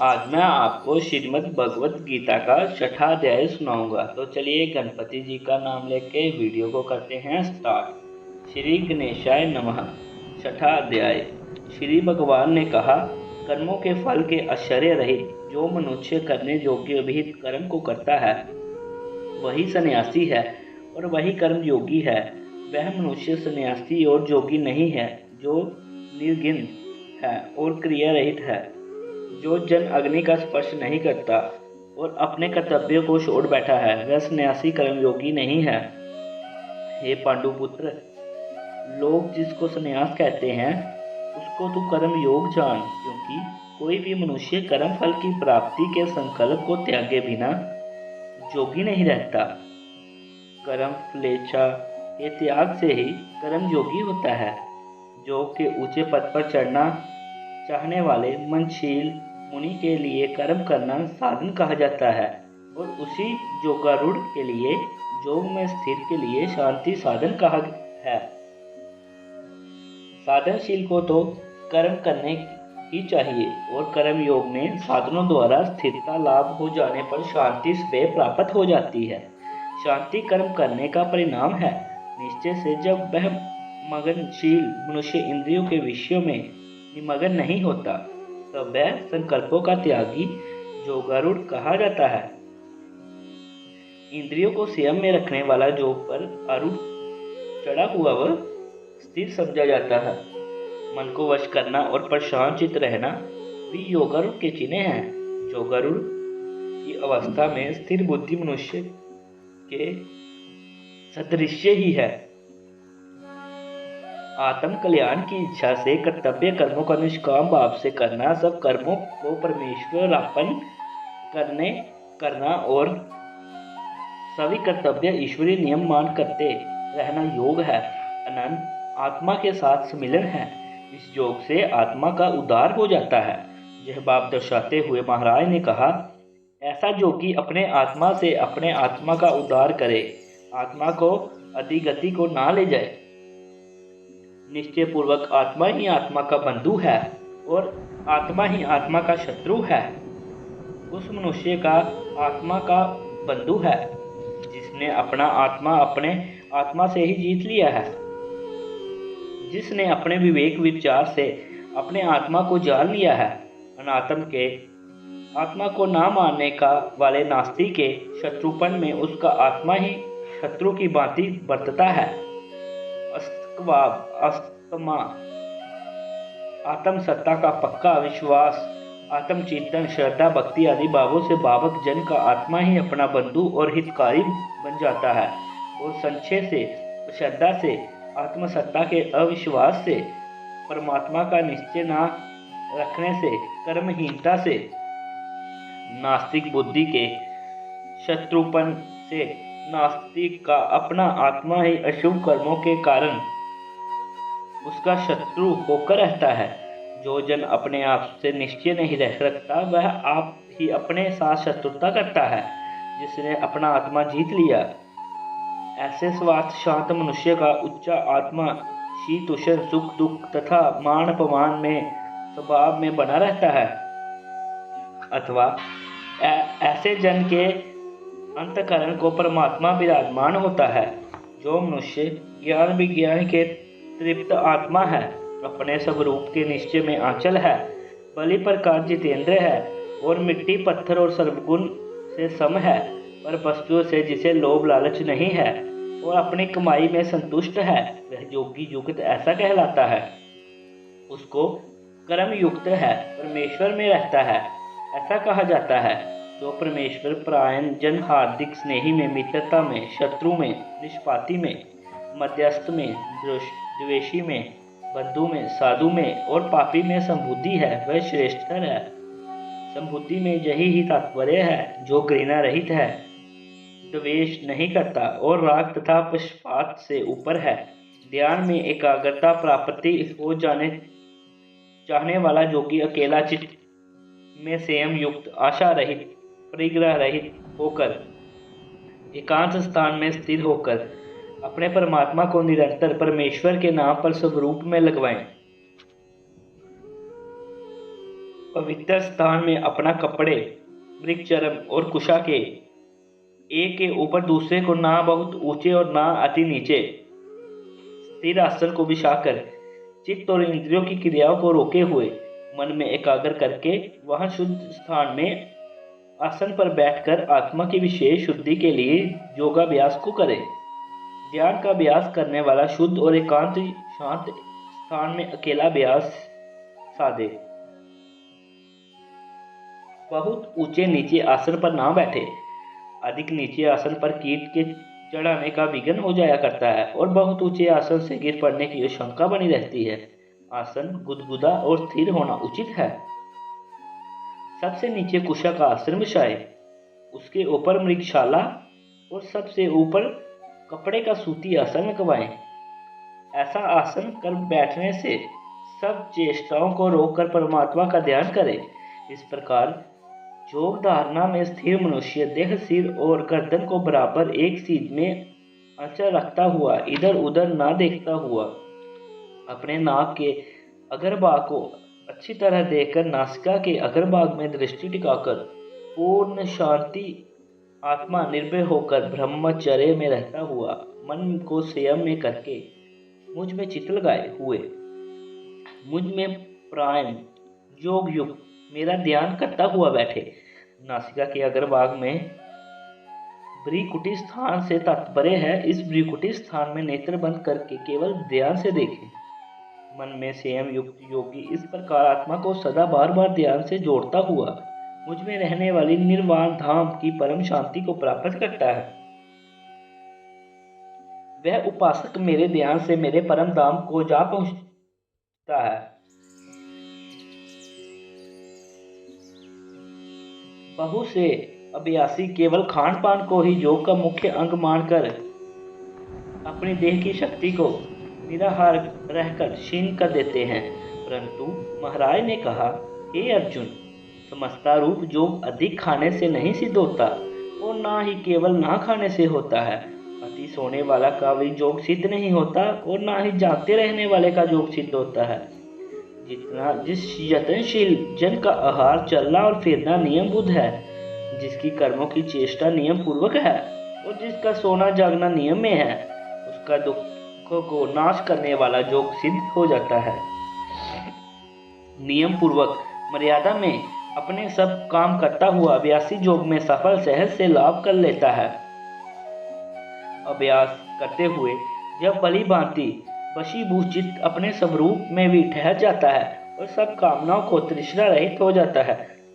आज मैं आपको श्रीमद् भगवत गीता का छठा अध्याय सुनाऊंगा। तो चलिए गणपति जी का नाम लेके वीडियो को करते हैं स्टार्ट। श्री गणेशाय नमः। छठा अध्याय। श्री भगवान ने कहा, कर्मों के फल के आश्चर्य रहित जो मनुष्य करने योग्य विहित कर्म को करता है वही सन्यासी है और वही कर्म योगी है। वह मनुष्य सन्यासी और योगी नहीं है जो निर्गिन है और क्रिया रहित है, जो जन अग्नि का स्पर्श नहीं करता और अपने कर्तव्यों को छोड़ बैठा है, वह सन्यासी कर्मयोगी नहीं है। हे पांडुपुत्र, लोग जिसको सन्यास कहते हैं उसको तू कर्म योग जान, क्योंकि कोई भी मनुष्य कर्म फल की प्राप्ति के संकल्प को त्यागे बिना योगी नहीं रहता। कर्म फलेच्छा के त्याग से ही कर्म योगी होता है। योग के ऊंचे पद पर चढ़ना चाहने वाले मनशील मुनि के लिए कर्म करना साधन कहा जाता है और उसी योगारूढ़ के लिए योग में स्थिर के लिए शांति साधन कहा है। साधनशील को तो कर्म करने ही चाहिए और कर्म योग में साधनों द्वारा स्थिरता लाभ हो जाने पर शांति स्वयं प्राप्त हो जाती है। शांति कर्म करने का परिणाम है। निश्चय से जब वह मगनशील मनुष्य इंद्रियों के विषयों में निमग्न नहीं होता तब वह संकल्पों का त्यागी योगारूढ़ कहा जाता है। इंद्रियों को संयम में रखने वाला योग पर आरूढ़ चढ़ा हुआ वह स्थिर समझा जाता है। मन को वश करना और प्रशांत चित्त रहना भी योगारूढ़ के चिन्ह हैं। योगारूढ़ की अवस्था में स्थिर बुद्धि मनुष्य के सदृश्य ही है। आत्म कल्याण की इच्छा से कर्तव्य कर्मों का निष्काम भाव से करना, सब कर्मों को परमेश्वर अर्पण करना और सभी कर्तव्य ईश्वरीय नियम मान करते रहना योग है। अनंत आत्मा के साथ सम्मिलन है। इस योग से आत्मा का उद्धार हो जाता है। यह बात दर्शाते हुए महाराज ने कहा, ऐसा योगी अपने आत्मा से अपने आत्मा का उद्धार करे, आत्मा को अतिगति को ना ले जाए। निश्चय पूर्वक आत्मा ही आत्मा का बंधु है और आत्मा ही आत्मा का शत्रु है। उस मनुष्य का आत्मा का बंधु है जिसने अपना आत्मा अपने आत्मा से ही जीत लिया है, जिसने अपने विवेक विचार से अपने आत्मा को जान लिया है। अनात्म के आत्मा को ना मानने का वाले नास्तिक के शत्रुपन में उसका आत्मा ही शत्रु की भांति बरतता है। अस्तमा आत्म सत्ता का पक्का विश्वास, आत्म चिंतन, श्रद्धा, भक्ति आदि भावों से भावक जन का आत्मा ही अपना बंधु और हितकारी बन जाता है और संशय से, श्रद्धा से, आत्मसत्ता के अविश्वास से, परमात्मा का निश्चय न रखने से, कर्महीनता से, नास्तिक बुद्धि के शत्रुपन से नास्तिक का अपना आत्मा ही अशुभ कर्मों के कारण उसका शत्रु होकर रहता है। जो जन अपने आप से निश्चय नहीं रह सकता वह आप ही अपने साथ शत्रुता करता है। जिसने अपना आत्मा जीत लिया, ऐसे स्वार्थ शांत मनुष्य का उच्चा आत्मा शीतोष्ण सुख दुख तथा मान अपमान में स्वभाव में बना रहता है। अथवा ऐसे जन के अंतःकरण को परमात्मा विराजमान होता है। जो मनुष्य ज्ञान विज्ञान के तृप्त आत्मा है, अपने स्वरूप के निश्चय में आंचल है, बलि प्रकार जितेंद्र है और मिट्टी पत्थर और सर्वगुण से सम है, पर वस्तुओं से जिसे लोभ लालच नहीं है और अपनी कमाई में संतुष्ट है, वह योगी युक्त ऐसा कहलाता है। उसको कर्म युक्त है, परमेश्वर में रहता है ऐसा कहा जाता है। जो परमेश्वर परायण जन हार्दिक स्नेही में, मित्रता में, शत्रु में, निष्पाती में, मध्यस्थ में, द्वेषी में, बंधु में, साधु में और पापी में संबुद्धि है, वह श्रेष्ठतर है। संबुद्धि में यही ही तात्पर्य है। जो घृणा रहित है, द्वेष नहीं करता और राग तथा पक्षपात से ऊपर है। ध्यान में एकाग्रता प्राप्ति हो जाने चाहने वाला योगी अकेला चित्त में संयम युक्त, आशा रहित, परिग्रह रहित होकर एकांत स्थान में स्थिर होकर अपने परमात्मा को निरंतर परमेश्वर के नाम पर स्वरूप में लगवाएं। पवित्र स्थान में अपना कपड़े मृग चरम और कुशा के एक के ऊपर दूसरे को ना बहुत ऊंचे और ना अति नीचे स्थिर आसन को बिछाकर चित्त और इंद्रियों की क्रियाओं को रोके हुए मन में एकाग्र करके वहां शुद्ध स्थान में आसन पर बैठकर आत्मा की विशेष शुद्धि के लिए योगाभ्यास को करें। ध्यान का अभ्यास करने वाला शुद्ध और एकांत शांत स्थान में अकेला अभ्यास साधे। बहुत ऊंचे नीचे आसन पर ना बैठे। अधिक नीचे आसन पर कीट के चढ़ाने का विघ्न हो जाया करता है और बहुत ऊंचे आसन से गिर पड़ने की आशंका बनी रहती है। आसन गुदगुदा और स्थिर होना उचित है। सबसे नीचे कुशा का आसन बिछाए, उसके ऊपर मृगशाला और सबसे ऊपर कपड़े का सूती आसन लगवाएं। ऐसा आसन कर बैठने से सब चेष्टाओं को रोककर परमात्मा का ध्यान करें। इस प्रकार योग धारणा में स्थिर मनुष्य देह, सिर और गर्दन को बराबर एक सीध में अचल रखता हुआ इधर उधर ना देखता हुआ अपने नाक के अग्रभाग को अच्छी तरह देखकर नासिका के अग्रभाग में दृष्टि टिकाकर पूर्ण शांति आत्मा निर्भय होकर ब्रह्मचर्य में रहता हुआ मन को संयम में करके मुझ में चित्त लगाए हुए मुझ में प्राण योग युक्त मेरा ध्यान करता हुआ बैठे। नासिका के अग्रभाग में भ्रीकुटी स्थान से तात्पर्य है इस भ्रीकुटी स्थान में नेत्र बंद करके केवल ध्यान से देखें। मन में संयम युक्त योगी इस प्रकार आत्मा को सदा बार बार ध्यान से जोड़ता हुआ मुझ में रहने वाली निर्वाण धाम की परम शांति को प्राप्त करता है। वह उपासक मेरे ध्यान से मेरे परम धाम को जा पहुंचता है। बहुत से अभ्यासी केवल खान पान को ही योग का मुख्य अंग मानकर अपनी देह की शक्ति को निराहार रहकर क्षीण कर देते हैं, परंतु महाराज ने कहा, हे अर्जुन, समस्ता रूप योग अधिक खाने से नहीं सिद्ध होता और ना ही केवल ना खाने से होता है। अति सोने वाला का भी योग सिद्ध नहीं होता और ना ही जागते रहने वाले का योग सिद्ध होता है। जिस यत्नशील जन का आहार चलना और फिरना नियम बुद्ध है, जिसकी कर्मों की चेष्टा नियम पूर्वक है और जिसका सोना जागना नियम में है, उसका दुखों को नाश करने वाला योग सिद्ध हो जाता है। नियम पूर्वक मर्यादा में अपने सब काम करता हुआ अभ्यासी योग में सफल सहज से लाभ कर लेता है। अभ्यास करते हुए जब भली भांति वशीभूत चित्त अपने स्वरूप में भी ठहर जाता है और सब कामनाओं को तृष्णा रहित हो जाता है,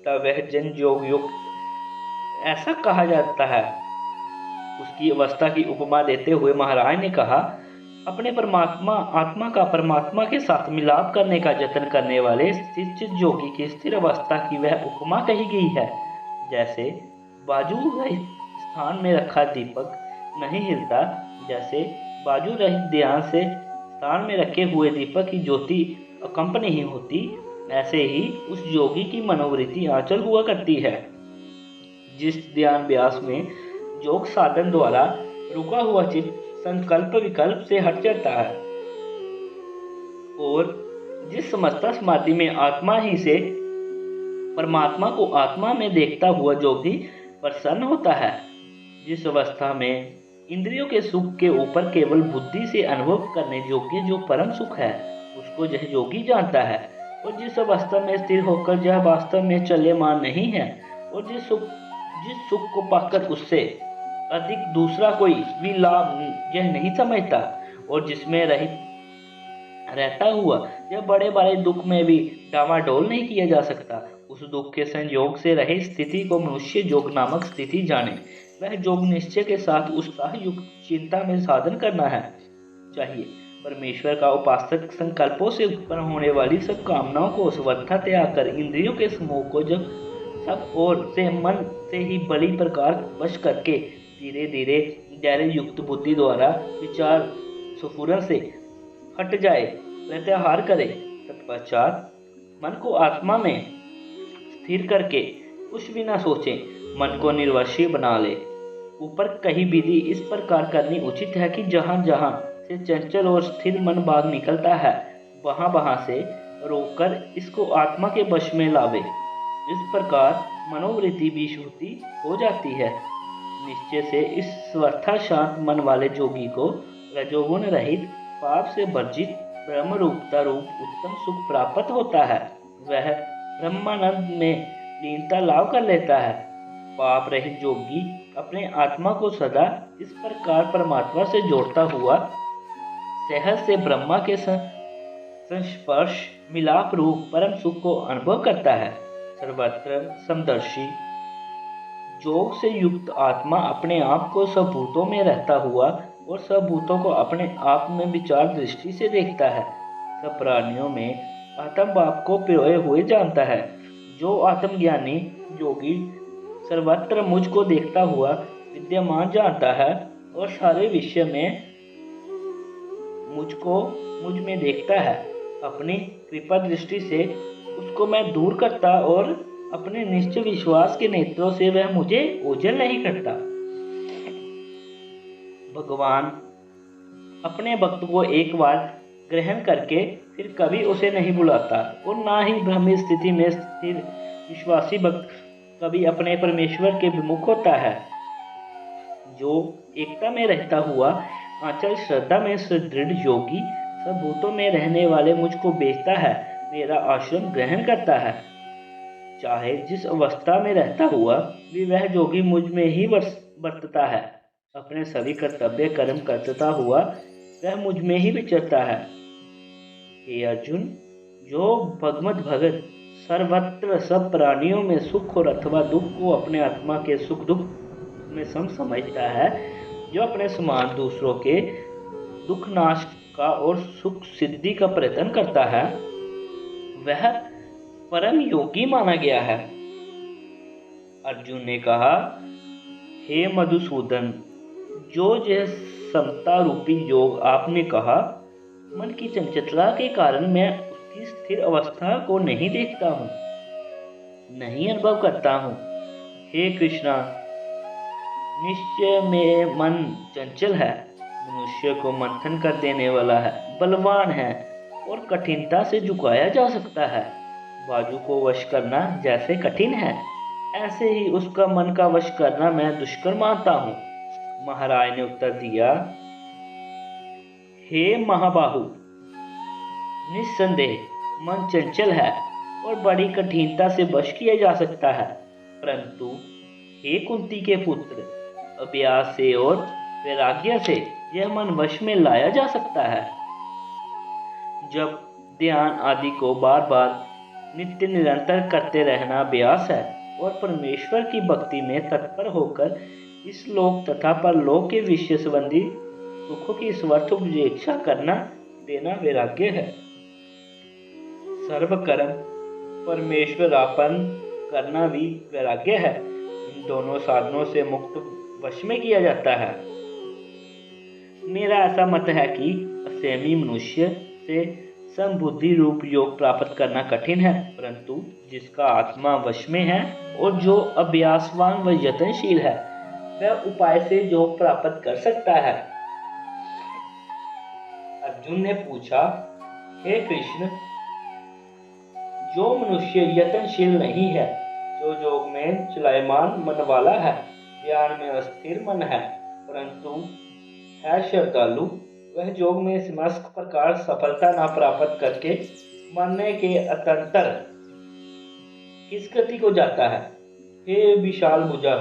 तब वह जन योग युक्त ऐसा कहा जाता है। उसकी अवस्था की उपमा देते हुए महाराज ने कहा, अपने परमात्मा आत्मा का परमात्मा के साथ मिलाप करने का यत्न करने वाले स्थिर योगी की स्थिर अवस्था की वह उपमा कही गई है। जैसे बाजू रहित स्थान में रखा दीपक नहीं हिलता, जैसे बाजू रहित ध्यान से स्थान में रखे हुए दीपक की ज्योति अकंप नहीं होती, ऐसे ही उस योगी की मनोवृत्ति आंचल हुआ करती है। जिस ध्यान व्यास में योग साधन द्वारा रुका हुआ चित्त संकल्प विकल्प से हट जाता है और जिस समस्ता समाधि में आत्मा ही से परमात्मा को आत्मा में देखता हुआ योगी प्रसन्न होता है, जिस अवस्था में इंद्रियों के सुख के ऊपर केवल बुद्धि से अनुभव करने योग्य जो परम सुख है, उसको यह योगी जानता है। और जिस अवस्था में स्थिर होकर यह वास्तव में चल्यमान नहीं है और जिस सुख को पाकर उससे अधिक दूसरा कोई भी लाभ यह नहीं समझता और जिसमें रहित रहता हुआ यह बड़े बड़े दुख में भी डामाडोल नहीं किया जा सकता, उस दुख के संयोग से रहे स्थिति को मनुष्य योग नामक स्थिति जाने। वह योग निश्चय के साथ उत्साह युक्त चिंता में साधन करना है चाहिए। परमेश्वर का उपासक संकल्पों से उत्पन्न होने वाली सब कामनाओं को सर्वथा त्याग कर इंद्रियों के समूह को जब सब ओर से मन से ही बड़ी प्रकार वश करके धीरे धीरे धैर्य युक्त बुद्धि द्वारा विचार सुफुरन से हट जाए, प्रत्याहार करे, तत्पश्चात मन को आत्मा में स्थिर करके कुछ भी न सोचे, मन को निर्वशीय बना ले। ऊपर कही विधि इस प्रकार करनी उचित है कि जहाँ जहाँ से चंचल और स्थिर मन भाग निकलता है, वहाँ वहाँ से रोककर इसको आत्मा के वश में लावे। इस प्रकार मनोवृत्ति भी शुद्धि हो जाती है। निश्चय से इस स्वस्था शांत मन वाले जोगी को रजोगुण रहित पाप से वर्जित ब्रह्म रूपता रूप उत्तम सुख प्राप्त होता है। वह ब्रह्मानंद में लीनता लाभ कर लेता है। पाप रहित योगी अपने आत्मा को सदा इस प्रकार परमात्मा से जोड़ता हुआ सहज से ब्रह्मा के संस्पर्श मिलाप रूप परम सुख को अनुभव करता है। सर्वत्र समदर्शी योग से युक्त आत्मा अपने आप को सब भूतों में रहता हुआ और सब भूतों को अपने आप में विचार दृष्टि से देखता है। सब प्राणियों में आत्म भाव को पिरोए हुए जानता है। जो आत्मज्ञानी योगी सर्वत्र मुझ को देखता हुआ विद्यमान जानता है और सारे विषय में मुझ में देखता है। अपनी कृपा दृष्टि से उसको मैं दूर करता और अपने निश्चय विश्वास के नेत्रों से वह मुझे ओझल नहीं करता। भगवान अपने भक्त को एक बार ग्रहण करके फिर कभी उसे नहीं बुलाता और ना ही ब्रह्म स्थिति में स्थिर विश्वासी भक्त कभी अपने परमेश्वर के विमुख होता है। जो एकता में रहता हुआ आंचल श्रद्धा में सुदृढ़ योगी सब भूतों में रहने वाले मुझको बेचता है, मेरा आश्रम ग्रहण करता है। चाहे जिस अवस्था में रहता हुआ भी वह जोगी मुझ में ही बरतता है। अपने सभी कर्तव्य कर्म करता हुआ वह मुझ में ही विचरता है। हे अर्जुन, जो भगवत भगत सर्वत्र सब प्राणियों में सुख और अथवा दुख को अपने आत्मा के सुख दुख में समझता है, जो अपने समान दूसरों के दुख नाश का और सुख सिद्धि का प्रयत्न करता है, वह परम योगी माना गया है। अर्जुन ने कहा, हे मधुसूदन, जो यह समता रूपी योग आपने कहा, मन की चंचलता के कारण मैं उसकी स्थिर अवस्था को नहीं देखता हूँ, नहीं अनुभव करता हूँ। हे कृष्णा, निश्चय में मन चंचल है, मनुष्य को मंथन कर देने वाला है, बलवान है और कठिनता से झुकाया जा सकता है। बाजू को वश करना जैसे कठिन है, ऐसे ही उसका मन का वश करना मैं दुष्कर मानता हूँ। महाराज ने उत्तर दिया, हे महाबाहु, निस्संदेह मन चंचल है और बड़ी कठिनता से वश किया जा सकता है, परंतु हे कुंती के पुत्र, अभ्यास से और वैराग्य से यह मन वश में लाया जा सकता है। जब ध्यान आदि को बार बार नित्य निरंतर करते रहना अभ्यास है और परमेश्वर की भक्ति में तत्पर होकर इस लोक तथा परलोक के विषय संबंधी सुखों की स्वर्थ उपेक्षा करना देना वैराग्य है। सर्व कर्म परमेश्वरापन करना भी वैराग्य है। इन दोनों साधनों से मुक्त वश में किया जाता है। मेरा ऐसा मत है कि असंयमी मनुष्य से समबुद्धि रूप योग प्राप्त करना कठिन है, परंतु जिसका आत्मा वश में है और जो अभ्यासवान व यत्नशील है, वह उपाय से योग प्राप्त कर सकता है। अर्जुन ने पूछा, हे कृष्ण, जो मनुष्य यत्नशील नहीं है, जो योग में चलायमान मन वाला है, ध्यान में अस्थिर मन है, परंतु है श्रद्धालु, वह योग में समस्त प्रकार सफलता न प्राप्त करके मरने के अतंतर किस गति को जाता है। हे विशाल भुजा,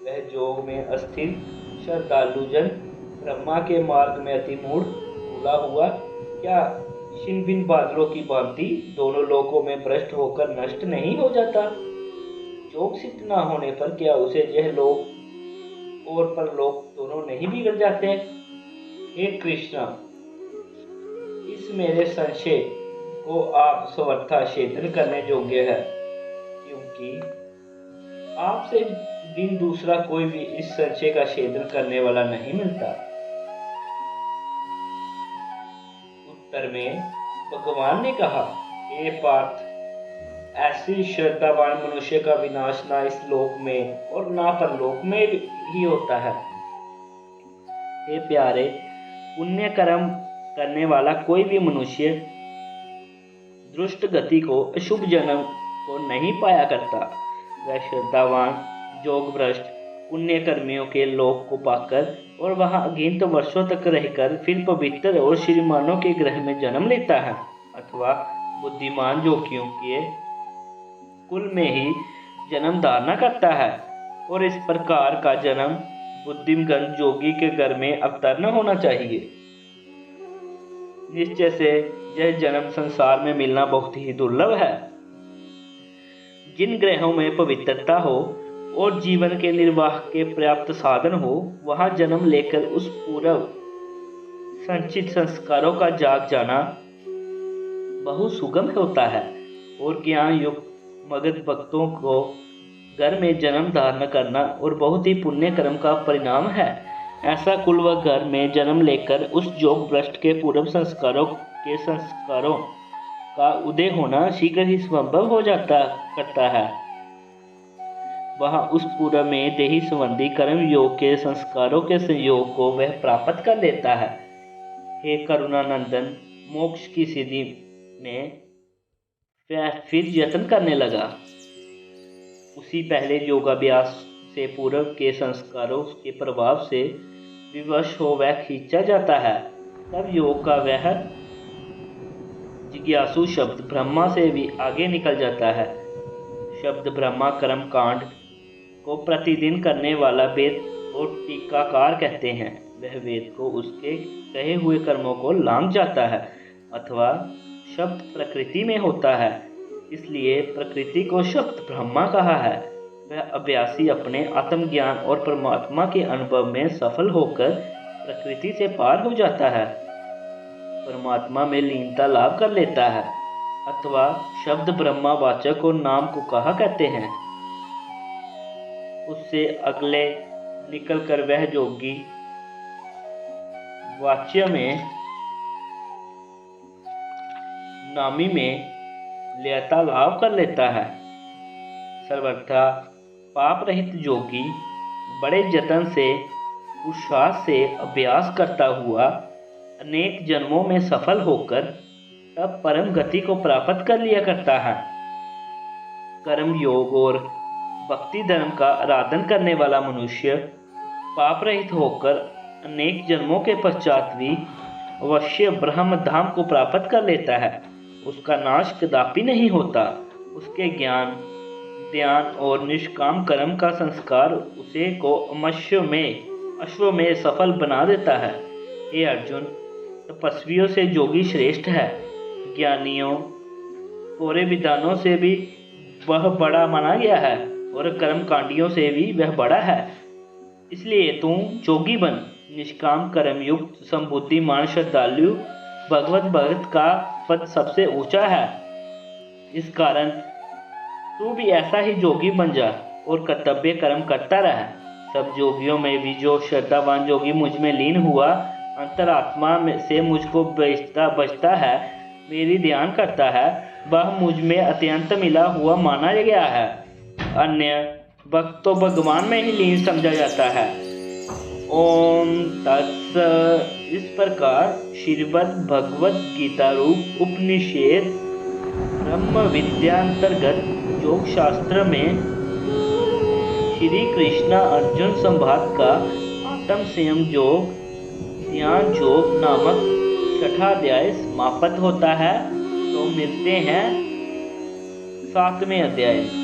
वह योग में अस्थिर श्रद्धालु जन ब्रह्मा के मार्ग में अति मूढ़ भूला हुआ क्या छिन्न बादलों की भांति दोनों लोकों में भ्रष्ट होकर नष्ट नहीं हो जाता? योग सिद्ध न होने पर क्या उसे यह लोक और परलोक दोनों नहीं बिगड़ जाते? हे कृष्णा, इस मेरे संशय को आप सर्वथा छेदन करने योग्य है, क्योंकि आपसे बिन दूसरा कोई भी इस संशय का छेदन करने वाला नहीं मिलता। उत्तर में भगवान ने कहा, हे पार्थ, ऐसी श्रद्धावान मनुष्य का विनाश ना इस लोक में और ना परलोक में ही होता है। हे प्यारे, पुण्य कर्म करने वाला कोई भी मनुष्य दुष्ट गति को, अशुभ जन्म को नहीं पाया करता। वह श्रद्धावान, योग भ्रष्ट, पुण्य कर्मियों के लोक को पाकर और वहां अगिनत वर्षों तक रहकर फिर पवित्र और श्रीमानों के ग्रह में जन्म लेता है, अथवा बुद्धिमान योगियों के कुल में ही जन्म धारणा करता है। और इस प्रकार का जन्म बुद्धिमान योगी के घर में अवतरण होना चाहिए। निश्चय से यह जन्म संसार में मिलना बहुत ही दुर्लभ है। जिन ग्रहों में पवित्रता हो और जीवन के निर्वाह के पर्याप्त साधन हो, वहां जन्म लेकर उस पूर्व संचित संस्कारों का जाग जाना बहुत सुगम होता है। और ज्ञान युक्त मगध भक्तों को घर में जन्म धारण करना और बहुत ही पुण्य कर्म का परिणाम है। ऐसा कुल व घर में जन्म लेकर उस योग भ्रष्ट के पूर्व संस्कारों का उदय होना शीघ्र ही संभव हो करता है। वहाँ उस पूर्व में देही संबंधी कर्म योग के संस्कारों के संयोग को वह प्राप्त कर लेता है। हे करुणानंदन, मोक्ष की सिद्धि में वह फिर यत्न करने लगा। उसी पहले योगाभ्यास से पूर्व के संस्कारों के प्रभाव से विवश हो वह खींचा जाता है। तब योग का वह जिज्ञासु शब्द ब्रह्मा से भी आगे निकल जाता है। शब्द ब्रह्मा कर्म कांड को प्रतिदिन करने वाला वेद को टीकाकार कहते हैं। वह वेद को उसके कहे हुए कर्मों को लांघ जाता है, अथवा शब्द प्रकृति में होता है, इसलिए प्रकृति को शब्द ब्रह्मा कहा है। वह अभ्यासी अपने आत्मज्ञान और परमात्मा के अनुभव में सफल होकर प्रकृति से पार हो जाता है, परमात्मा में लीनता लाभ कर लेता है, अथवा शब्द ब्रह्मा वाचक और नाम को कहा कहते हैं। उससे अगले निकलकर वह योगी वाच्य में नामी में लेता लाभ कर लेता है। सर्वथा पाप रहित योगी बड़े जतन से पुरुषार्थ से अभ्यास करता हुआ अनेक जन्मों में सफल होकर तब परम गति को प्राप्त कर लिया करता है। कर्म योग और भक्ति धर्म का आराधन करने वाला मनुष्य पाप रहित होकर अनेक जन्मों के पश्चात भी अवश्य ब्रह्म धाम को प्राप्त कर लेता है। उसका नाश कदापि नहीं होता। उसके ज्ञान, ध्यान और निष्काम कर्म का संस्कार उसे को अश्व में सफल बना देता है। हे अर्जुन, तपस्वियों से योगी श्रेष्ठ है। ज्ञानियों और विद्वानों से भी वह बड़ा माना गया है और कर्मकांडियों से भी वह बड़ा है। इसलिए तू योगी बन। निष्काम कर्म युक्त संबुद्धिमान श्रद्धालु भगवत भक्त का पद सबसे ऊंचा है। इस कारण तू भी ऐसा ही योगी बन जा और कर्तव्य कर्म करता रह। सब योगियों में भी जो श्रद्धावान योगी मुझ में लीन हुआ अंतरात्मा से मुझको बचता है, मेरी ध्यान करता है, वह मुझ में अत्यंत मिला हुआ माना गया है। अन्य भक्त तो भगवान में ही लीन समझा जाता है। ओम तत्सत। इस प्रकार श्रीमद् भगवद गीता रूप उपनिषद ब्रह्म विद्यांतर्गत योग शास्त्र में श्री कृष्ण अर्जुन संवाद का आत्म संयम योग ध्यान योग नामक छठा अध्याय समाप्त होता है। तो मिलते हैं 7वें अध्याय।